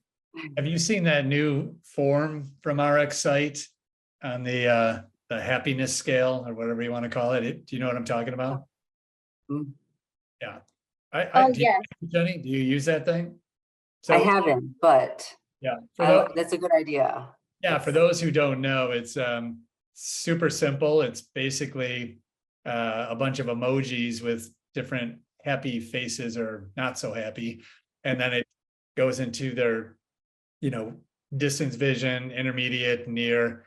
have you seen that new form from RxSight on the happiness scale or whatever you want to call it? Do you know what I'm talking about? Mm. Yeah. Yes. Jenny, do you use that thing? I haven't, but Yeah. that's a good idea. Yeah, for those who don't know, it's super simple. It's basically a bunch of emojis with different happy faces or not so happy. And then it goes into their, you know, distance vision, intermediate, near,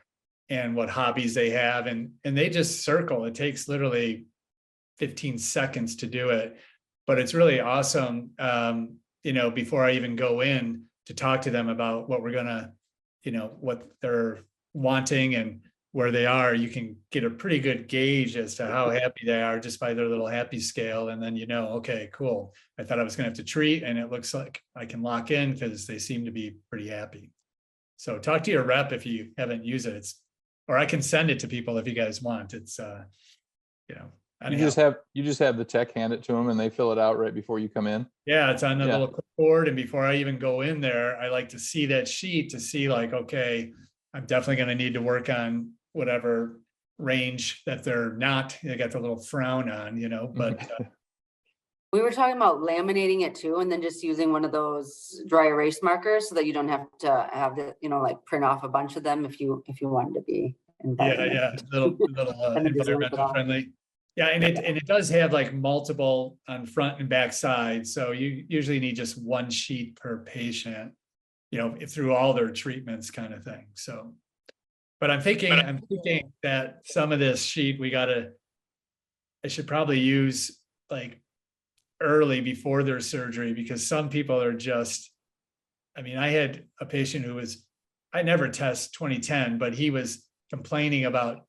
and what hobbies they have. And they just circle. It takes literally 15 seconds to do it. But it's really awesome, you know, before I even go in to talk to them about what we're gonna, you know, what they're wanting and where they are, you can get a pretty good gauge as to how happy they are just by their little happy scale. And then, you know, okay, cool. I thought I was gonna have to treat and it looks like I can lock in because they seem to be pretty happy. So talk to your rep if you haven't used it. Or I can send it to people if you guys want. It's, you know, You just have the tech hand it to them and they fill it out right before you come in. Yeah, it's on the little clipboard. And before I even go in there, I like to see that sheet to see like, okay, I'm definitely going to need to work on whatever range that they're not. They got the little frown on, you know, but We were talking about laminating it too, and then just using one of those dry erase markers so that you don't have to have the, you know, like print off a bunch of them if you wanted to be. yeah, little environmental friendly. Yeah, and it does have like multiple on front and back sides. So you usually need just one sheet per patient, you know, through all their treatments kind of thing. So, but I'm thinking that some of this sheet I should probably use like early before their surgery, because some people are just, I mean, I had a patient who I never test 2010, but he was complaining about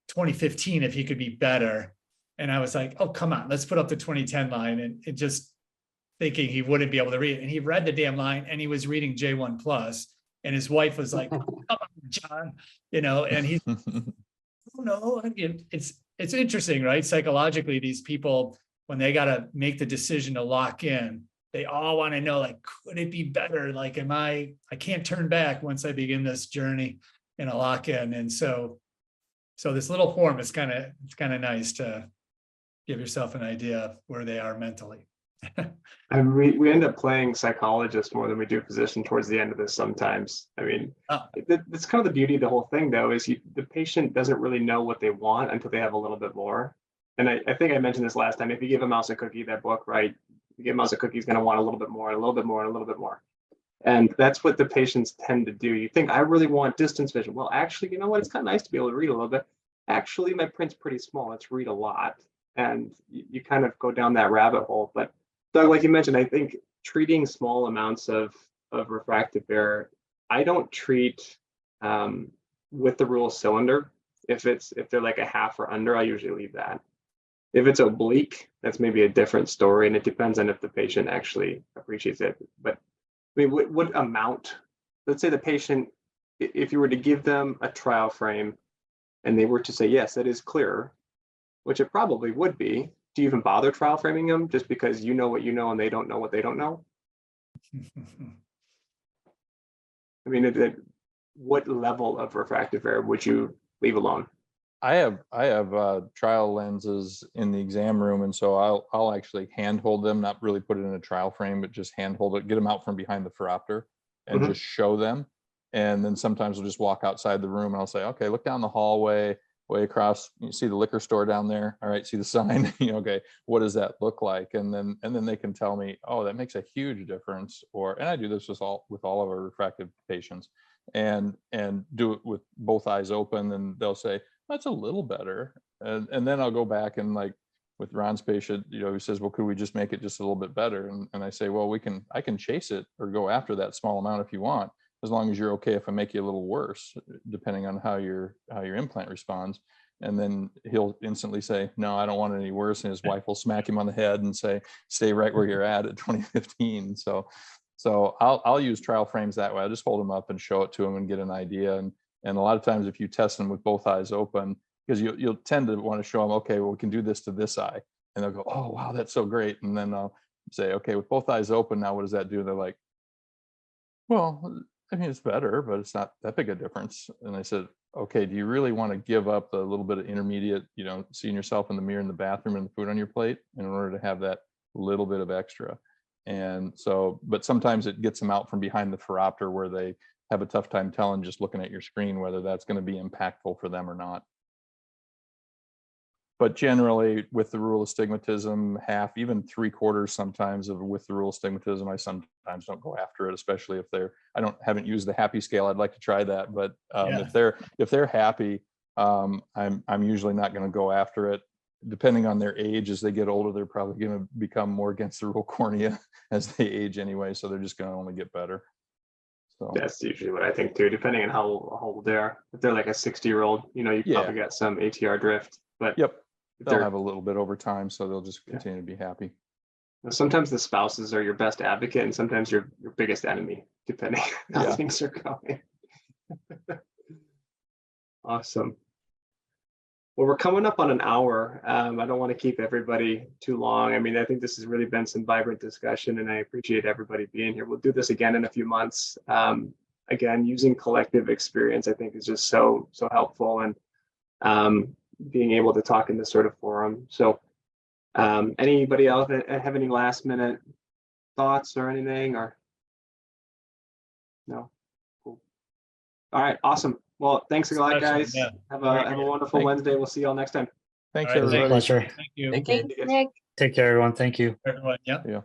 2015 if he could be better. And I was like, oh, come on, let's put up the 2010 line. And it just thinking he wouldn't be able to read it. And he read the damn line and he was reading J1 plus. And his wife was like, come on, John, you know, and he's, oh no, it's interesting, right? Psychologically, these people, when they got to make the decision to lock in, they all want to know, like, could it be better? Like, I can't turn back once I begin this journey in a lock in. And so this little form is kind of nice to give yourself an idea of where they are mentally. And we end up playing psychologist more than we do physician towards the end of this sometimes. I mean, that's kind of the beauty of the whole thing, though, is the patient doesn't really know what they want until they have a little bit more. And I think I mentioned this last time. If you give a mouse a cookie, that book, right? You give a mouse a cookie, he's going to want a little bit more, and a little bit more, and a little bit more. And that's what the patients tend to do. You think, I really want distance vision. Well, actually, you know what? It's kind of nice to be able to read a little bit. Actually, my print's pretty small. Let's read a lot. And you kind of go down that rabbit hole. But Doug, like you mentioned, I think treating small amounts of refractive error, I don't treat with the rule of cylinder. If they're like a half or under, I usually leave that. If it's oblique, that's maybe a different story, and it depends on if the patient actually appreciates it. But I mean, what amount? Let's say the patient, if you were to give them a trial frame and they were to say, yes, that is clearer, which it probably would be, do you even bother trial framing them just because you know what you know and they don't know what they don't know? I mean, what level of refractive error would you leave alone? I have trial lenses in the exam room, and so I'll actually hand hold them, not really put it in a trial frame, but just hand hold it, get them out from behind the phoropter and Mhm. just show them. And then sometimes we'll just walk outside the room and I'll say, okay, look down the hallway, way across, you see the liquor store down there. All right, see the sign. Okay, what does that look like? And then they can tell me, oh, that makes a huge difference. And I do this with all of our refractive patients, and do it with both eyes open, and they'll say, that's a little better. And then I'll go back and, like with Ron's patient, he says, well, could we just make it just a little bit better? And I say, well, I can chase it or go after that small amount if you want, as long as you're okay if I make you a little worse, depending on how your implant responds. And then he'll instantly say, no, I don't want it any worse. And his wife will smack him on the head and say, stay right where you're at 2015. So I'll use trial frames that way. I'll just hold them up and show it to him and get an idea. And a lot of times if you test them with both eyes open, because you'll tend to want to show them, okay, well, we can do this to this eye. And they'll go, oh, wow, that's so great. And then I'll say, okay, with both eyes open, now what does that do? And they're like, well, I mean, it's better, but it's not that big a difference. And I said, okay, do you really want to give up the little bit of intermediate, seeing yourself in the mirror in the bathroom and the food on your plate in order to have that little bit of extra? And so, but sometimes it gets them out from behind the phoropter where they have a tough time telling, just looking at your screen, whether that's going to be impactful for them or not. But generally, with the rule of astigmatism, half, even 3/4 sometimes with the rule of astigmatism, I sometimes don't go after it, especially if haven't used the happy scale. I'd like to try that, but if they're happy, I'm usually not going to go after it. Depending on their age, as they get older, they're probably going to become more against the rule cornea as they age anyway. So they're just going to only get better. So that's usually what I think too, depending on how old they are. If they're like a 60-year-old, you probably got some ATR drift, but yep, they'll have a little bit over time, so they'll just continue to be happy. Sometimes the spouses are your best advocate, and sometimes your biggest enemy, depending on how things are going. Awesome. Well, we're coming up on an hour. I don't want to keep everybody too long. I mean, I think this has really been some vibrant discussion, and I appreciate everybody being here. We'll do this again in a few months. Again, using collective experience, I think, is just so helpful, and being able to talk in this sort of forum. So anybody else have any last minute thoughts or anything, or no? Cool. All right, awesome. Well, thanks a lot, guys. Yeah. Have a wonderful Wednesday. We'll see you all next time. Thanks, All right, everybody. Pleasure. Thank you. Thank you. Thanks, Nick. Take care, everyone. Thank you. Everyone, yeah. Yeah.